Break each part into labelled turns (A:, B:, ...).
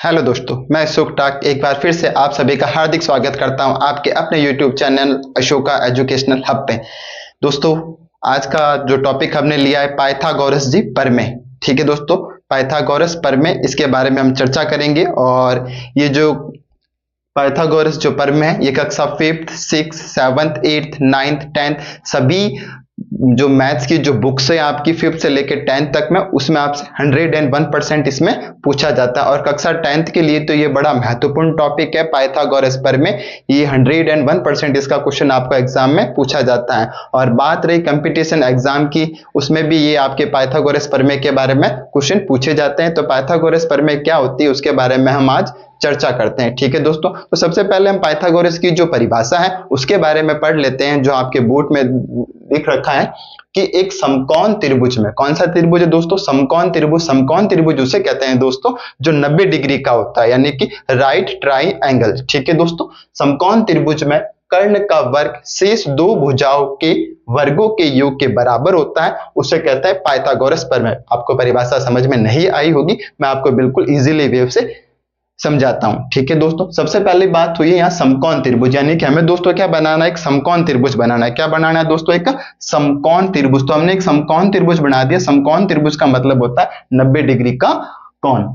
A: Hello दोस्तों, मैं सुख टाक एक बार फिर से आप सभी का हार्दिक स्वागत करता हूं आपके अपने YouTube channel Ashoka educational hub पे। दोस्तों, आज का जो टॉपिक हमने लिया है पाइथागोरस जी प्रमेय। ठीक है दोस्तों, पाइथागोरस प्रमेय इसके बारे में हम चर्चा करेंगे। और ये जो पाइथागोरस जो प्रमेय है ये कक्षा 5th 6th 7th 8th 9th 10th सभी जो मैथ्स की जो बुक्स है आपकी 5th से लेकर 10th तक में, उसमें आपसे 101% इसमें पूछा जाता है। और कक्षा 10th के लिए तो ये बड़ा महत्वपूर्ण टॉपिक है पाइथागोरस प्रमेय। ये 101% इसका क्वेश्चन आपको एग्जाम में पूछा जाता है। और बात रही कंपटीशन एग्जाम की, उसमें भी ये आपके पाइथागोरस प्रमेय के बारे में क्वेश्चन पूछे जाते हैं। तो पाइथागोरस प्रमेय क्या होती है उसके बारे में हम आज चर्चा करते हैं। ठीक है दोस्तों, तो सबसे पहले हम पाइथागोरस की जो परिभाषा है उसके बारे में पढ़ लेते हैं, जो आपके बोर्ड में लिख रखा है कि एक समकोण त्रिभुज में, कौन सा त्रिभुज है दोस्तों? समकोण त्रिभुज। समकोण त्रिभुज उसे कहते हैं दोस्तों जो 90 डिग्री का होता है, यानी कि राइट ट्राइंगल। ठीक है दोस्तों, समकोण त्रिभुज में कर्ण का वर्ग शेष दो भुजाओं के वर्गों के योग के बराबर होता है, उसे कहता है पाइथागोरस प्रमेय। आपको परिभाषा समझ में नहीं आई होगी, मैं आपको बिल्कुल इजीली वे से समझाता हूं। ठीक है दोस्तों, सबसे पहली बात हुई है यहाँ समकोण त्रिभुज, यानी कि हमें दोस्तों क्या बनाना है? एक समकोण त्रिभुज बनाना है। क्या बनाना है दोस्तों? एक समकोण त्रिभुज। तो हमने एक समकोण त्रिभुज बना दिया। समकोण त्रिभुज का मतलब होता है 90 डिग्री का कोण।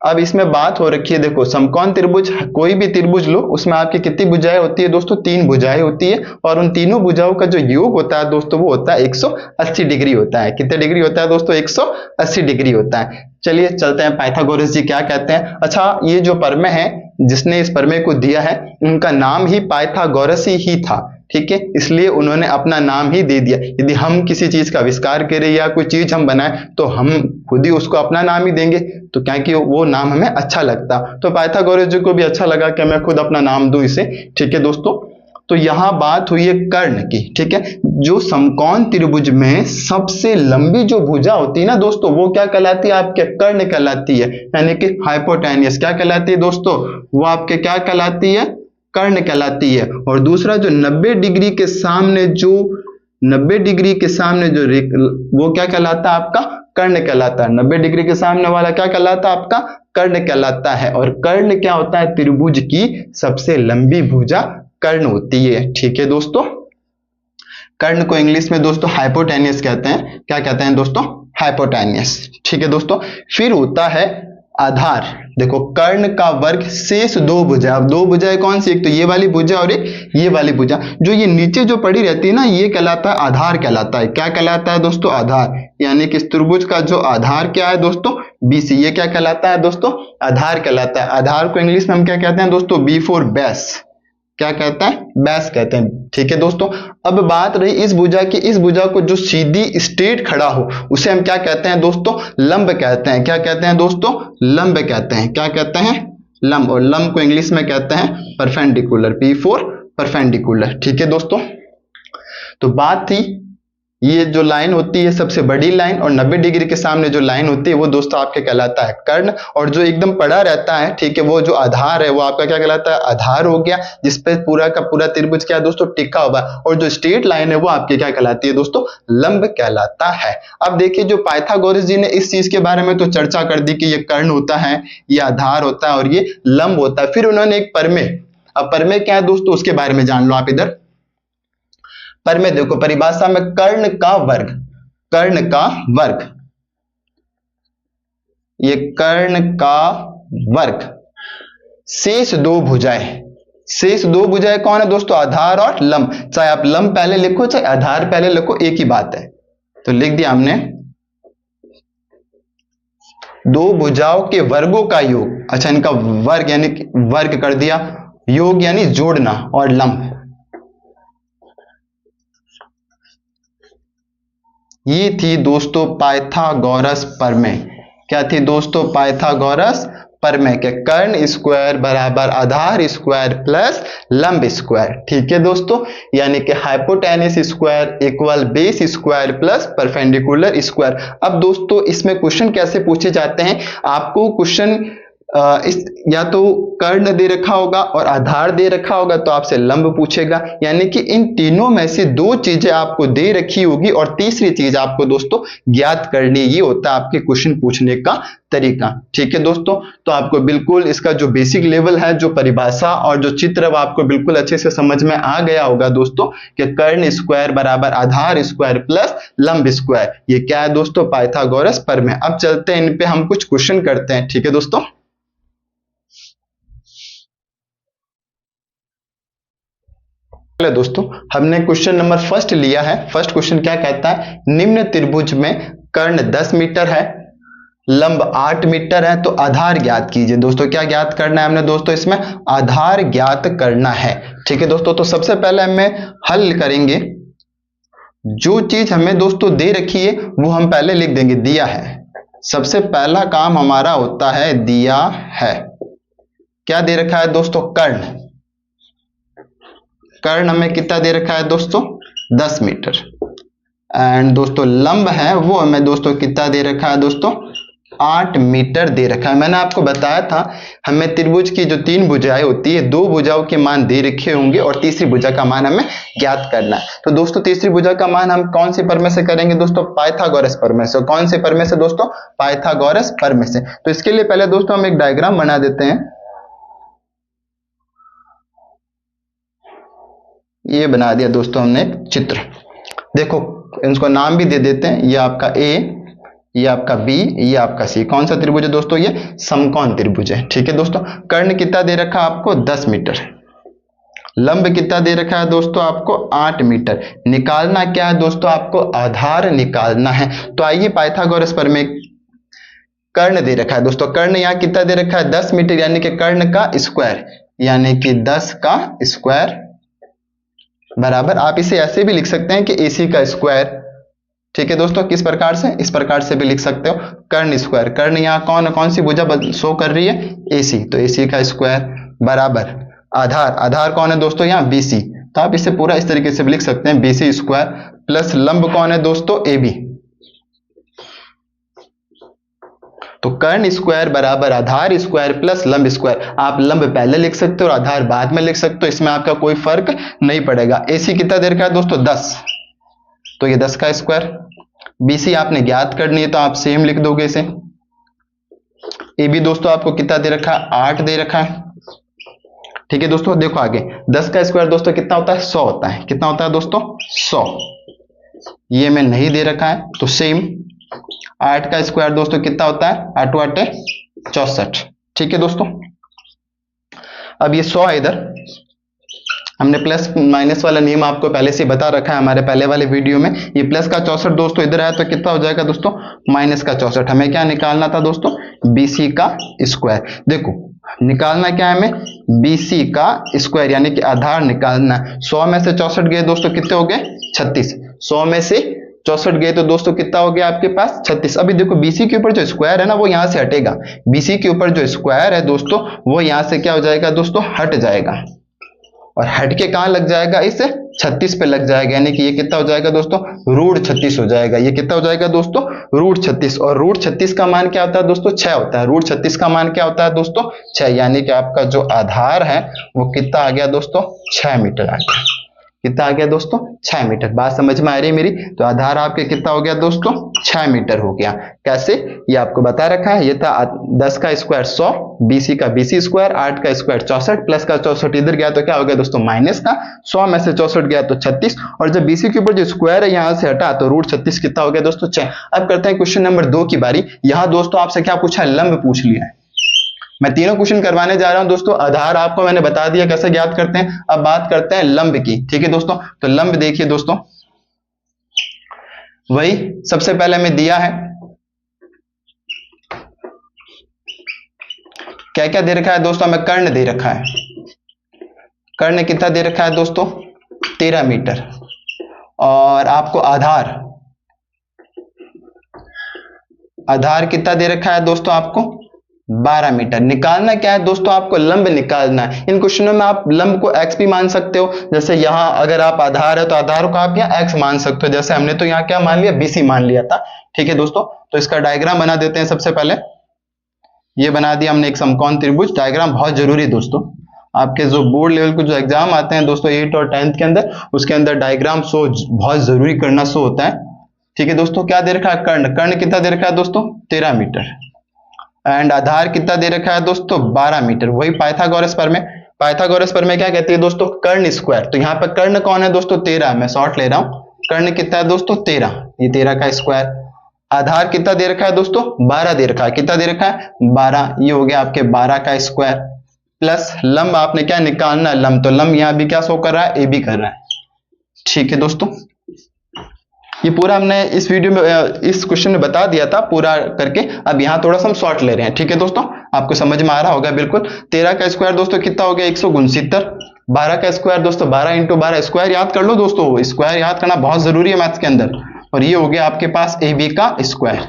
A: अब इसमें बात हो रखी है, देखो समकोण त्रिभुज, कोई भी त्रिभुज लो, उसमें आपकी कितनी भुजाएं होती है दोस्तों? 3 भुजाएं होती है। और उन तीनों भुजाओं का जो योग होता है दोस्तों वो होता है 180 डिग्री होता है। कितने डिग्री होता है दोस्तों? 180 डिग्री होता है। चलिए चलते हैं पाइथागोरस जी क्या कहते हैं। अच्छा, ये जो प्रमेय है, जिसने इस प्रमेय को दिया है, उनका नाम ही पाइथागोरस ही था। ठीक है, इसलिए उन्होंने अपना नाम ही दे दिया। यदि हम किसी चीज का आविष्कार करें या कोई चीज हम बनाएं तो हम खुद ही उसको अपना नाम ही देंगे, तो क्या कि वो नाम हमें अच्छा लगता। तो पाइथागोरस जी को भी अच्छा लगा कि मैं खुद अपना नाम दूं इसे। ठीक है दोस्तों, तो यहां बात हुई है कर्ण की। ठीक है, जो समकोण त्रिभुज में सबसे लंबी जो भुजा होती है ना दोस्तों, वो क्या कहलाती है? आपके कर्ण कहलाती है, यानी कि हाइपोटेन्यूस। क्या कहलाती है दोस्तों? वो आपके क्या कहलाती है? कर्ण कहलाती है। और दूसरा जो 90 डिग्री के सामने जो 90 डिग्री के सामने जो वो क्या कहलाता है? आपका कर्ण कहलाता है। 90 डिग्री के सामने वाला क्या कहलाता है? आपका कर्ण कहलाता है। और कर्ण क्या होता है? त्रिभुज की सबसे लंबी भुजा कर्ण होती है। ठीक है दोस्तों, कर्ण को इंग्लिश में दोस्तों हाइपोटेन्यूस कहते हैं। क्या कहते हैं दोस्तों? हाइपोटेन्यूस। ठीक है दोस्तों, फिर होता है आधार। देखो, कर्ण का वर्ग शेष दो भुजा। अब दो भुजाएं कौन सी? एक तो ये वाली भुजा और एक ये वाली भुजा। जो ये नीचे जो पड़ी रहती है ना, ये कहलाता है आधार कहलाता है। क्या कहलाता है दोस्तों? आधार। यानी कि इस त्रिभुज का जो आधार क्या है दोस्तों? BC। ये क्या कहलाता है दोस्तों? आधार कहलाता है। आधार को इंग्लिश में हम क्या कहते हैं दोस्तों? B for base. क्या कहता है? बेस कहते हैं। ठीक है दोस्तों, अब बात रही इस भुजा की। इस भुजा को जो सीधी स्ट्रेट खड़ा हो उसे हम क्या कहते हैं दोस्तों? लंब कहते हैं। क्या कहते हैं दोस्तों? लंब कहते हैं। क्या कहते हैं? लंब। और लंब को इंग्लिश में कहते हैं परपेंडिकुलर। P for perpendicular. ठीक है दोस्तों, तो बात थी ये जो लाइन होती है सबसे बड़ी लाइन, और 90 डिग्री के सामने जो लाइन होती है वो दोस्तों आपके कहलाता है कर्ण। और जो एकदम पड़ा रहता है, ठीक है, वो जो आधार है वो आपका क्या कहलाता है? आधार हो गया, जिसपे पूरा का पूरा त्रिभुज क्या है दोस्तों? टिका हुआ। और जो स्ट्रेट लाइन है वो आपकी क्या कहलाती है दोस्तों? लंब कहलाता है। अब देखिए, जो पाइथागोरस जी ने इस चीज के बारे में तो चर्चा कर दी कि ये कर्ण होता है, ये आधार होता है और ये लंब होता है। फिर उन्होंने एक प्रमेय, अब प्रमेय क्या है दोस्तों उसके बारे में जान लो आप इधर। प्रमेय देखो, परिभाषा में कर्ण का वर्ग, कर्ण का वर्ग, ये कर्ण का वर्ग शेष दो भुजाएं। शेष दो भुजाएं कौन है दोस्तों? आधार और लंब। चाहे आप लंब पहले लिखो चाहे आधार पहले लिखो, एक ही बात है। तो लिख दिया हमने दो भुजाओं के वर्गों का योग। अच्छा, इनका वर्ग यानी वर्ग कर दिया, योग यानी जोड़ना, और लंब। ये थी दोस्तों पाइथागोरस प्रमेय। क्या थी दोस्तों? पाइथागोरस प्रमेय के कर्ण स्क्वायर बराबर आधार स्क्वायर प्लस लंब स्क्वायर। ठीक है दोस्तों, यानी कि hypotenuse square equal base square plus perpendicular square. अब दोस्तों इसमें क्वेश्चन कैसे पूछे जाते हैं? आपको क्वेश्चन इस या तो कर्ण दे रखा होगा और आधार दे रखा होगा तो आपसे लंब पूछेगा, यानी कि इन तीनों में से दो चीजें आपको दे रखी होगी और तीसरी चीज आपको दोस्तों ज्ञात करनी। ये होता है आपके क्वेश्चन पूछने का तरीका। ठीक है दोस्तों, तो आपको बिल्कुल इसका जो बेसिक लेवल है, जो परिभाषा और जो चित्र वो आपको बिल्कुल अच्छे से समझ में आ गया होगा दोस्तों कि कर्ण स्क्वायर बराबर आधार स्क्वायर प्लस लंब स्क्वायर। ये क्या है दोस्तों? पाइथागोरस प्रमेय। अब चलते हैं इन पे हम कुछ क्वेश्चन करते हैं। ठीक है दोस्तों, दोस्तों हमने क्वेश्चन नंबर फर्स्ट लिया है। फर्स्ट क्वेश्चन क्या कहता है? निम्न त्रिभुज में कर्ण 10 मीटर है, लंब 8 मीटर है, तो आधार ज्ञात कीजिए। दोस्तों क्या ज्ञात करना है हमने? दोस्तों इसमें आधार ज्ञात करना है। ठीक है दोस्तों, तो सबसे पहले हमें हल करेंगे। जो चीज हमें दोस्तों दे रखी है वो हम पहले लिख देंगे, दिया है। सबसे पहला काम हमारा होता है दिया है। क्या दे रखा है दोस्तों? कर्ण। कर्ण हमें कितना दे रखा है दोस्तों? 10 मीटर। एंड दोस्तों लंब है वो हमें दोस्तों कितना दे रखा है दोस्तों? 8 मीटर दे रखा है। मैंने आपको बताया था हमें त्रिभुज की जो 3 भुजाएं होती है, 2 भुजाओं के मान दे रखे होंगे और तीसरी भुजा का मान हमें ज्ञात करना है। तो दोस्तों तीसरी भुजा का मान हम कौन से प्रमेय से करेंगे दोस्तों? पाइथागोरस प्रमेय से। कौन से प्रमेय से दोस्तों? पाइथागोरस प्रमेय से। तो इसके लिए पहले दोस्तों हम एक डायग्राम बना देते हैं। ये बना दिया दोस्तों हमने एक चित्र। देखो इसको नाम भी दे देते हैं। ये आपका ए, ये आपका बी, ये आपका सी। कौन सा त्रिभुज है दोस्तों? ये समकोण त्रिभुज है। ठीक है दोस्तों, कर्ण कितना दे रखा है आपको? 10 मीटर। लंब कितना दे रखा है दोस्तों आपको? 8 मीटर। निकालना क्या है दोस्तों? आपको आधार निकालना है। तो आइए पाइथागोरस प्रमेय। कर्ण दे रखा है दोस्तों, कर्ण यहाँ कितना दे रखा है? 10 मीटर, यानी कि कर्ण का स्क्वायर, यानी कि 10 का स्क्वायर बराबर, आप इसे ऐसे भी लिख सकते हैं कि AC का स्क्वायर। ठीक है दोस्तों, किस प्रकार से? इस प्रकार से भी लिख सकते हो, कर्ण स्क्वायर। कर्ण यहाँ कौन सी भुजा शो कर रही है? AC, तो AC का स्क्वायर बराबर आधार। आधार कौन है दोस्तों? यहाँ BC। तो आप इसे पूरा इस तरीके से भी लिख सकते हैं, BC स्क्वायर प्लस लंब कौन है दोस्तों? AB। तो कर्ण स्क्वायर बराबर आधार स्क्वायर प्लस लंब स्क्वायर। आप लंब पहले लिख सकते हो और आधार बाद में लिख सकते हो, इसमें आपका कोई फर्क नहीं पड़ेगा। AC कितना दे रखा है दोस्तों? 10, तो ये 10 का स्क्वायर। BC आपने ज्ञात करनी है तो आप सेम लिख दोगे इसे। AB दोस्तों आपको कितना दे रखा है? 8 दे रखा है। ठीक है दोस्तों, देखो आगे 10 का स्क्वायर दोस्तों कितना होता है? 100 होता है। कितना होता है दोस्तों? 100। ये में नहीं दे रखा है तो सेम। 8 का स्क्वायर दोस्तों कितना होता है? 8 8 64। ठीक है दोस्तों, अब ये 100 है, इधर हमने प्लस माइनस वाला नियम आपको पहले से बता रखा है हमारे पहले वाले वीडियो में। ये प्लस का 64 दोस्तों इधर आया तो कितना हो जाएगा दोस्तों? माइनस का 64। हमें क्या निकालना था दोस्तों? BC का स्क्वायर। देखो निकालना क्या है हमें? BC का स्क्वायर, यानी कि आधार निकालना है। 100 में से 64 गए दोस्तों, कितने हो गए? 36। 100 में से 64 गए तो दोस्तों कितना हो गया आपके पास? 36। अभी देखो BC के ऊपर जो स्क्वायर है ना वो यहां से हटेगा। BC के ऊपर जो स्क्वायर है दोस्तों वो यहां से क्या हो जाएगा दोस्तों? हट जाएगा, और हट के कहां लग जाएगा? इस 36 पे लग जाएगा, यानी कि ये कितना हो जाएगा दोस्तों? √36 हो जाएगा। ये कितना हो जाएगा दोस्तों? √36। और √36 का मान क्या होता है दोस्तों? 6 होता है। √36 का मान क्या होता है दोस्तों? 6, यानी कि आपका जो आधार है वो कितना आ गया दोस्तों? 6 मीटर आ गया। कितना आ गया दोस्तों? 6 मीटर। बात समझ में आ रही है मेरी? तो आधार आपके कितना हो गया दोस्तों? 6 मीटर हो गया। कैसे? ये आपको बता रखा है। ये था 10 का स्क्वायर 100, BC का BC स्क्वायर, 8 का स्क्वायर 64, प्लस का 64 इधर गया तो क्या हो गया दोस्तों? माइनस का। 100 में से 64 गया तो 36, और जब BC के ऊपर जो स्क्वायर है यहां से हटा तो √36 कितना हो गया दोस्तों? 6। अब करते हैं क्वेश्चन नंबर 2 की बारी। यहां दोस्तों आपसे क्या पूछा है? लंब पूछ लिया है। मैं तीनों क्वेश्चन करवाने जा रहा हूं दोस्तों। आधार आपको मैंने बता दिया कैसे ज्ञात करते हैं। अब बात करते हैं लंब की। ठीक है दोस्तों, तो लंब देखिए दोस्तों, वही सबसे पहले हमें दिया है। क्या क्या दे रखा है दोस्तों? हमें कर्ण दे रखा है। कर्ण कितना दे रखा है दोस्तों? 13 मीटर। और आपको आधार, आधार कितना दे रखा है दोस्तों? आपको 12 मीटर। निकालना क्या है दोस्तों? आपको लंब निकालना है। इन क्वेश्चनों में आप लंब को x भी मान सकते हो। जैसे यहां अगर आप आधार है तो आधार को आप यहाँ x मान सकते हो। जैसे हमने तो यहाँ क्या मान लिया? BC मान लिया था। ठीक है दोस्तों, तो इसका डायग्राम बना देते हैं सबसे पहले। ये बना दिया हमने एक समकोण त्रिभुज। डायग्राम बहुत जरूरी है दोस्तों, आपके जो बोर्ड लेवल के जो एग्जाम आते हैं दोस्तों 8 और 10th के अंदर, उसके अंदर डायग्राम शो बहुत जरूरी करना शो होता है। ठीक है दोस्तों, क्या दे रखा है, कर्ण। कर्ण कितना दे रखा है दोस्तों, 13 मीटर। एंड आधार कितना दे रखा है दोस्तों, 12 मीटर। वही पाइथागोरस पर में, पाइथागोरस पर में क्या कहती है दोस्तों, कर्ण स्क्वायर। तो यहाँ पर कर्ण कौन है दोस्तों, 13, मैं शॉर्ट ले रहा हूं। कर्ण कितना है दोस्तों, 13, ये 13 का स्क्वायर। आधार कितना दे रखा है दोस्तों, 12 दे रखा है। कितना दे रखा है, 12, ये हो गया आपके 12 का स्क्वायर। प्लस लंब आपने क्या निकालना है, लंब। तो लंब यहाँ भी क्या शो कर रहा है, ए बी कर रहा है। ठीक है दोस्तों, ये पूरा हमने इस वीडियो में इस क्वेश्चन में बता दिया था पूरा करके। अब यहाँ थोड़ा सा हम शॉर्ट ले रहे हैं। ठीक है दोस्तों, आपको समझ में आ रहा होगा बिल्कुल। 13 का स्क्वायर दोस्तों कितना हो गया, 169। 12 का स्क्वायर दोस्तों 12 इंटू 12, स्क्वायर याद कर लो दोस्तों, स्क्वायर याद करना बहुत जरूरी है मैथ्स के अंदर। और ये हो गया आपके पास ए बी का स्क्वायर।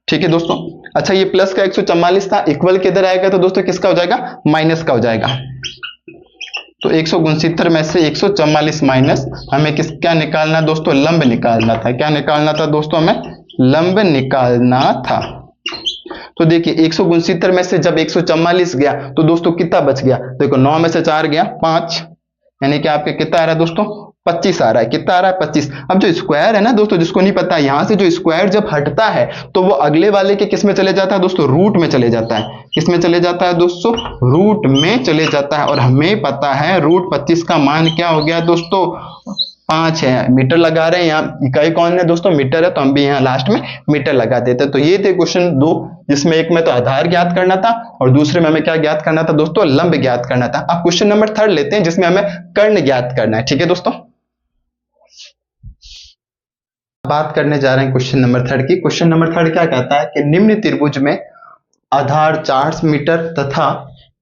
A: ठीक है दोस्तों, अच्छा ये प्लस का 144 था, इक्वल किधर आएगा तो दोस्तों किसका हो जाएगा, माइनस का हो जाएगा। तो 169 में से 144 माइनस, हमें क्या निकालना है दोस्तों, लंब निकालना था। क्या निकालना था दोस्तों, हमें लंब निकालना था। तो देखिए 169 में से जब 144 गया तो दोस्तों कितना बच गया, देखो 9 में से 4 गया 5, यानी कि आपके कितना आ रहा है दोस्तों, 25 आ रहा है। कितना आ रहा है, 25। अब जो स्क्वायर है ना दोस्तों, जिसको नहीं पता, यहां से जो स्क्वायर जब हटता है तो वो अगले वाले के किस में चले जाता है दोस्तों, रूट में चले जाता है। किस में चले जाता है दोस्तों, रूट में चले जाता है। और हमें पता है रूट 25 का मान क्या हो गया दोस्तों, 5 है। मीटर लगा रहे हैं यहाँ, इकाई कौन है दोस्तों, मीटर है, तो हम भी यहाँ लास्ट में मीटर लगा देते हैं। तो ये थे क्वेश्चन 2, जिसमें एक में तो आधार ज्ञात करना था और दूसरे में हमें क्या ज्ञात करना था दोस्तों, लंब ज्ञात करना था। अब क्वेश्चन नंबर 3 लेते हैं, जिसमें हमें कर्ण ज्ञात करना है। ठीक है दोस्तों, बात करने जा रहे हैं क्वेश्चन नंबर 3 की। क्वेश्चन नंबर 3 क्या कहता है कि निम्न त्रिभुज में आधार 4 मीटर तथा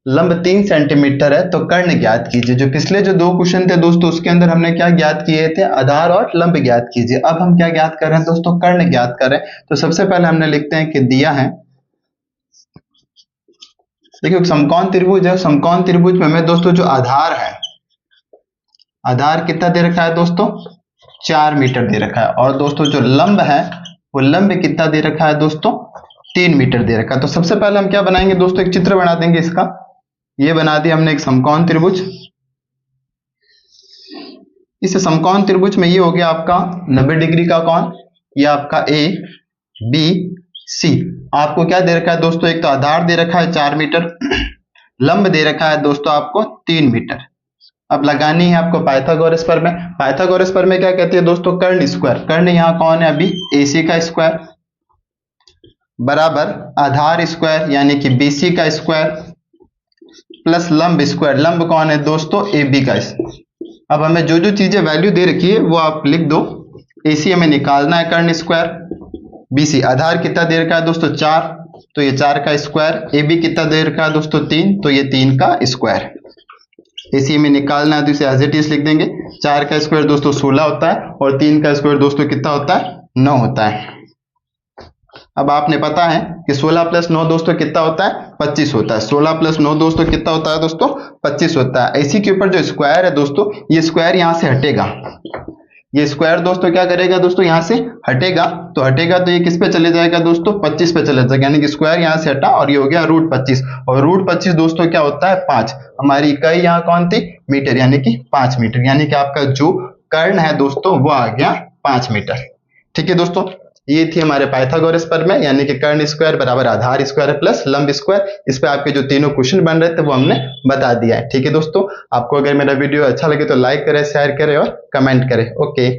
A: लंब 3 सेंटीमीटर है, तो कर्ण ज्ञात कीजिए। जो पिछले जो 2 क्वेश्चन थे दोस्तों, उसके अंदर हमने क्या ज्ञात किए थे, आधार और लंब ज्ञात कीजिए। अब हम क्या ज्ञात कर रहे हैं दोस्तों, कर्ण ज्ञात कर रहे हैं। तो सबसे पहले हमने लिखते हैं कि दिया है, देखिए समकोण त्रिभुज है। समकोण त्रिभुज में हमें दोस्तों जो आधार है, आधार कितना दे रखा है दोस्तों, 4 मीटर दे रखा है। और दोस्तों जो लंब है, वो लंब कितना दे रखा है दोस्तों, 3 मीटर दे रखा है। तो सबसे पहले हम क्या बनाएंगे दोस्तों, एक चित्र बना देंगे इसका। ये बना दिया हमने एक समकोण त्रिभुज। इस समकोण त्रिभुज में ये हो गया आपका 90 डिग्री का कोण, ये आपका ए बी सी। आपको क्या दे रखा है दोस्तों, एक तो आधार दे रखा है 4 मीटर, लंब दे रखा है दोस्तों आपको 3 मीटर। अब लगानी है आपको पाइथागोरस पर में। पाइथागोरस पर में क्या कहती है दोस्तों, कर्ण स्क्वायर। कर्ण यहाँ कौन है अभी, एसी का स्क्वायर बराबर आधार स्क्वायर यानी कि बीसी का स्क्वायर प्लस लंब स्क्वायर। लंब कौन है दोस्तों, ए बी का। अब हमें जो जो चीजें वैल्यू दे रखी है वो आप लिख दो। एसी हमें निकालना है कर्ण स्क्वायर, बीसी आधार कितना दे रखा है दोस्तों 4, तो ये 4 का स्क्वायर। ए बी कितना दे रखा है दोस्तों 3, तो ये 3 का स्क्वायर। एसी में निकालना है तो इसे एज इट इज लिख देंगे। 4 का स्क्वायर दोस्तों 16 होता है और 3 का स्क्वायर दोस्तों कितना होता है, 9 होता है। अब आपने पता है कि 16 प्लस 9 दोस्तों कितना होता है, 25 होता है। 16 प्लस 9 दोस्तों कितना होता है दोस्तों, 25 होता है। इसी के ऊपर जो स्क्वायर है दोस्तों, ये स्क्वायर यहां से हटेगा। ये स्क्वायर दोस्तों क्या करेगा दोस्तों, यहां से हटेगा। तो हटेगा तो ये किस पे चले जाएगा दोस्तों, 25 पे चले जाएगा। यानी कि स्क्वायर यहां से हटा और ये हो गया रूट 25। और रूट 25 दोस्तों क्या होता है, 5। हमारी इकाई यहाँ कौन थी, मीटर, यानी कि 5 मीटर। यानी कि आपका जो कर्ण है दोस्तों वो आ गया 5 मीटर। ठीक है दोस्तों, ये थी हमारे पाइथागोरस पर में, यानी कि कर्ण स्क्वायर बराबर आधार स्क्वायर प्लस लंब स्क्वायर। इस पे आपके जो तीनों क्वेश्चन बन रहे थे वो हमने बता दिया है। ठीक है दोस्तों, आपको अगर मेरा वीडियो अच्छा लगे तो लाइक करें, शेयर करें और कमेंट करें। ओके।